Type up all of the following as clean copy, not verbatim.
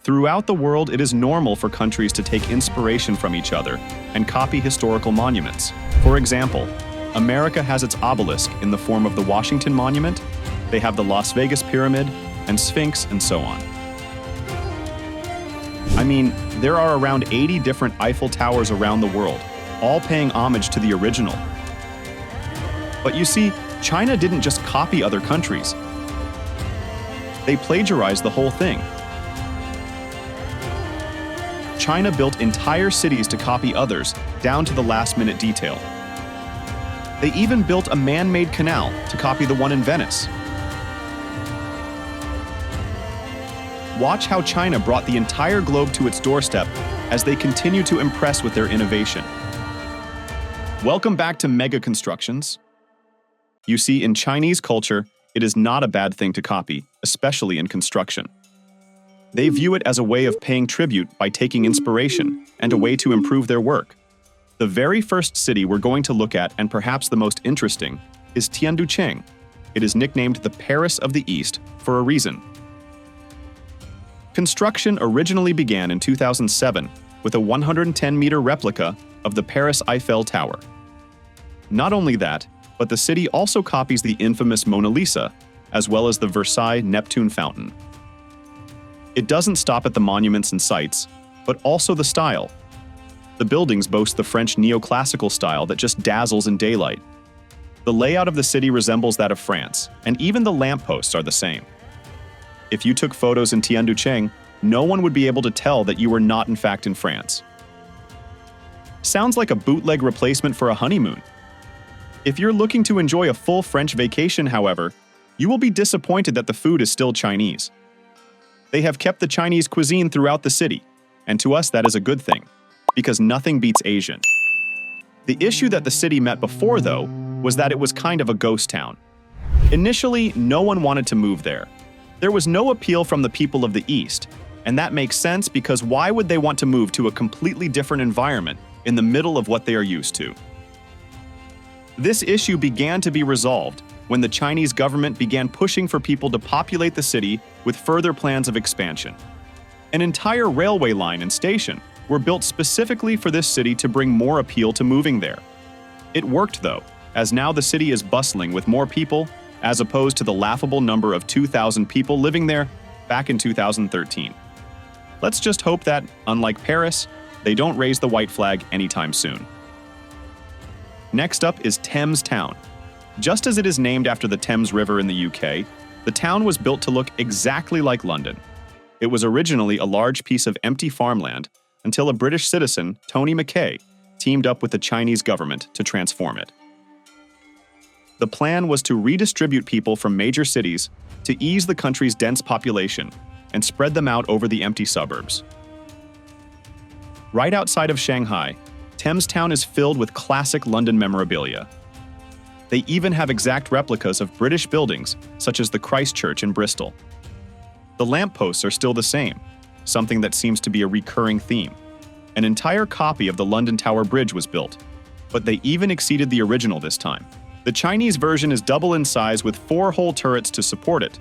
Throughout the world, it is normal for countries to take inspiration from each other and copy historical monuments. For example, America has its obelisk in the form of the Washington Monument, they have the Las Vegas Pyramid, and Sphinx, and so on. I mean, there are around 80 different Eiffel Towers around the world, all paying homage to the original. But you see, China didn't just copy other countries. They plagiarized the whole thing. China built entire cities to copy others, down to the last-minute detail. They even built a man-made canal to copy the one in Venice. Watch how China brought the entire globe to its doorstep as they continue to impress with their innovation. Welcome back to Mega Constructions. You see, in Chinese culture, it is not a bad thing to copy, especially in construction. They view it as a way of paying tribute by taking inspiration and a way to improve their work. The very first city we're going to look at, and perhaps the most interesting, is Tianducheng. It is nicknamed the Paris of the East for a reason. Construction originally began in 2007 with a 110-meter replica of the Paris Eiffel Tower. Not only that, but the city also copies the infamous Mona Lisa, as well as the Versailles Neptune Fountain. It doesn't stop at the monuments and sites, but also the style. The buildings boast the French neoclassical style that just dazzles in daylight. The layout of the city resembles that of France, and even the lampposts are the same. If you took photos in Tianducheng, no one would be able to tell that you were not in fact in France. Sounds like a bootleg replacement for a honeymoon. If you're looking to enjoy a full French vacation, however, you will be disappointed that the food is still Chinese. They have kept the Chinese cuisine throughout the city, and to us that is a good thing, because nothing beats Asian. The issue that the city met before, though, was that it was kind of a ghost town. Initially, no one wanted to move there. There was no appeal from the people of the East, and that makes sense because why would they want to move to a completely different environment in the middle of what they are used to? This issue began to be resolved when the Chinese government began pushing for people to populate the city with further plans of expansion. An entire railway line and station were built specifically for this city to bring more appeal to moving there. It worked though, as now the city is bustling with more people, as opposed to the laughable number of 2,000 people living there back in 2013. Let's just hope that, unlike Paris, they don't raise the white flag anytime soon. Next up is Thames Town. Just as it is named after the Thames River in the UK, the town was built to look exactly like London. It was originally a large piece of empty farmland until a British citizen, Tony Mackay, teamed up with the Chinese government to transform it. The plan was to redistribute people from major cities to ease the country's dense population and spread them out over the empty suburbs. Right outside of Shanghai, Thames Town is filled with classic London memorabilia. They even have exact replicas of British buildings, such as the Christ Church in Bristol. The lampposts are still the same, something that seems to be a recurring theme. An entire copy of the London Tower Bridge was built, but they even exceeded the original this time. The Chinese version is double in size with 4 whole turrets to support it.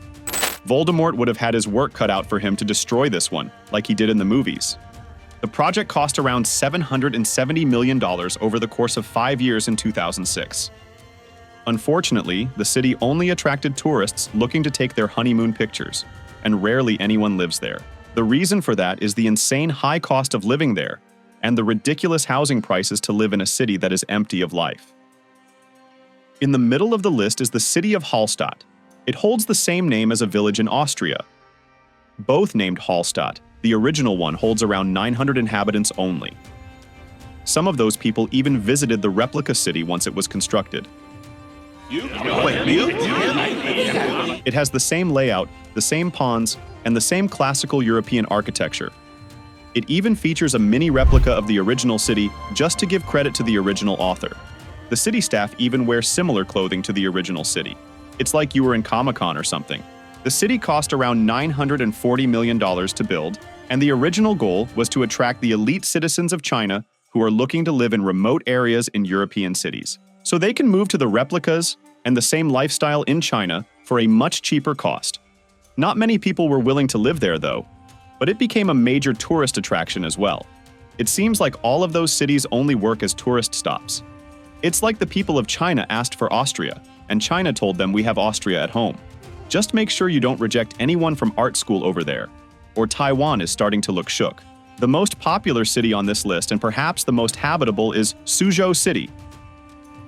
Voldemort would have had his work cut out for him to destroy this one, like he did in the movies. The project cost around $770 million over the course of 5 years in 2006. Unfortunately, the city only attracted tourists looking to take their honeymoon pictures, and rarely anyone lives there. The reason for that is the insane high cost of living there, and the ridiculous housing prices to live in a city that is empty of life. In the middle of the list is the city of Hallstatt. It holds the same name as a village in Austria. Both named Hallstatt, the original one holds around 900 inhabitants only. Some of those people even visited the replica city once it was constructed. It has the same layout, the same ponds, and the same classical European architecture. It even features a mini replica of the original city just to give credit to the original author. The city staff even wear similar clothing to the original city. It's like you were in Comic-Con or something. The city cost around $940 million to build, and the original goal was to attract the elite citizens of China who are looking to live in remote areas in European cities, so they can move to the replicas and the same lifestyle in China for a much cheaper cost. Not many people were willing to live there though, but it became a major tourist attraction as well. It seems like all of those cities only work as tourist stops. It's like the people of China asked for Austria, and China told them we have Austria at home. Just make sure you don't reject anyone from art school over there, or Taiwan is starting to look shook. The most popular city on this list, and perhaps the most habitable, is Suzhou City.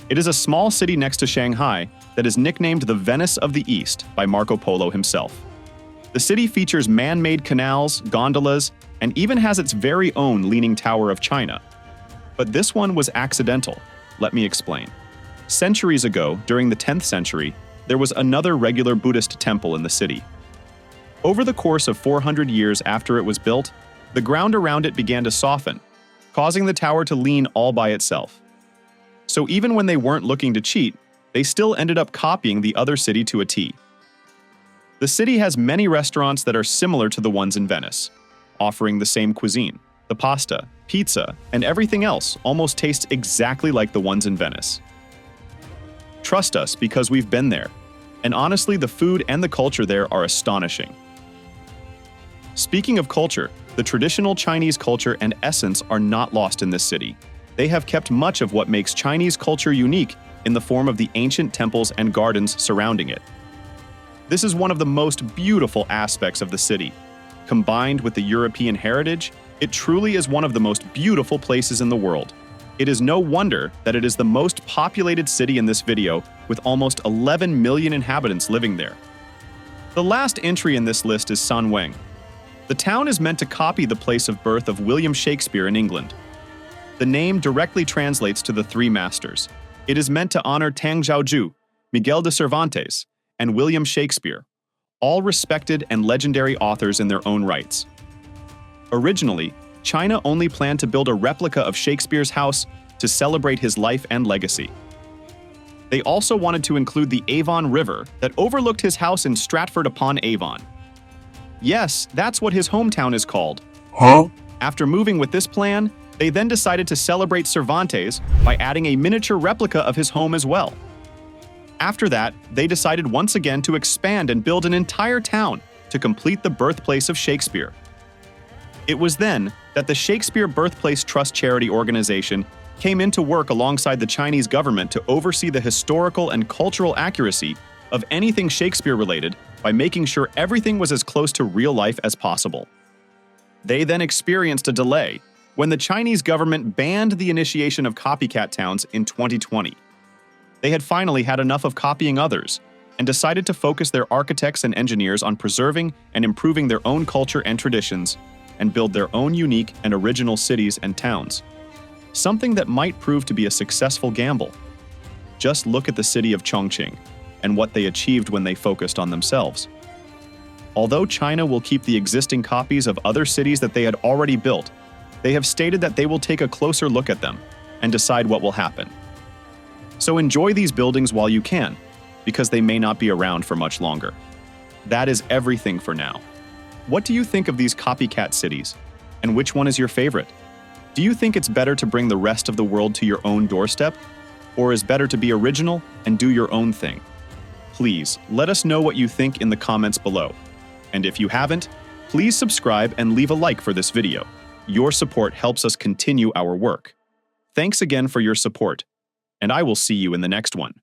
It is a small city next to Shanghai that is nicknamed the Venice of the East by Marco Polo himself. The city features man-made canals, gondolas, and even has its very own Leaning Tower of China. But this one was accidental. Let me explain. Centuries ago, during the 10th century, there was another regular Buddhist temple in the city. Over the course of 400 years after it was built, the ground around it began to soften, causing the tower to lean all by itself. So even when they weren't looking to cheat, they still ended up copying the other city to a T. The city has many restaurants that are similar to the ones in Venice, offering the same cuisine. The pasta, pizza, and everything else almost tastes exactly like the ones in Venice. Trust us because we've been there, and honestly, the food and the culture there are astonishing. Speaking of culture, the traditional Chinese culture and essence are not lost in this city. They have kept much of what makes Chinese culture unique in the form of the ancient temples and gardens surrounding it. This is one of the most beautiful aspects of the city. Combined with the European heritage, it truly is one of the most beautiful places in the world. It is no wonder that it is the most populated city in this video, with almost 11 million inhabitants living there. The last entry in this list is Sanweng. The town is meant to copy the place of birth of William Shakespeare in England. The name directly translates to the Three Masters. It is meant to honor Tang Zhaozhou, Miguel de Cervantes, and William Shakespeare, all respected and legendary authors in their own rights. Originally, China only planned to build a replica of Shakespeare's house to celebrate his life and legacy. They also wanted to include the Avon River that overlooked his house in Stratford-upon-Avon. Yes, that's what his hometown is called. Huh? After moving with this plan, they then decided to celebrate Cervantes by adding a miniature replica of his home as well. After that, they decided once again to expand and build an entire town to complete the birthplace of Shakespeare. It was then that the Shakespeare Birthplace Trust charity organization came into work alongside the Chinese government to oversee the historical and cultural accuracy of anything Shakespeare-related by making sure everything was as close to real life as possible. They then experienced a delay when the Chinese government banned the initiation of copycat towns in 2020. They had finally had enough of copying others and decided to focus their architects and engineers on preserving and improving their own culture and traditions and build their own unique and original cities and towns. Something that might prove to be a successful gamble. Just look at the city of Chongqing and what they achieved when they focused on themselves. Although China will keep the existing copies of other cities that they had already built, they have stated that they will take a closer look at them and decide what will happen. So enjoy these buildings while you can, because they may not be around for much longer. That is everything for now. What do you think of these copycat cities? And which one is your favorite? Do you think it's better to bring the rest of the world to your own doorstep? Or is better to be original and do your own thing? Please, let us know what you think in the comments below. And if you haven't, please subscribe and leave a like for this video. Your support helps us continue our work. Thanks again for your support, and I will see you in the next one.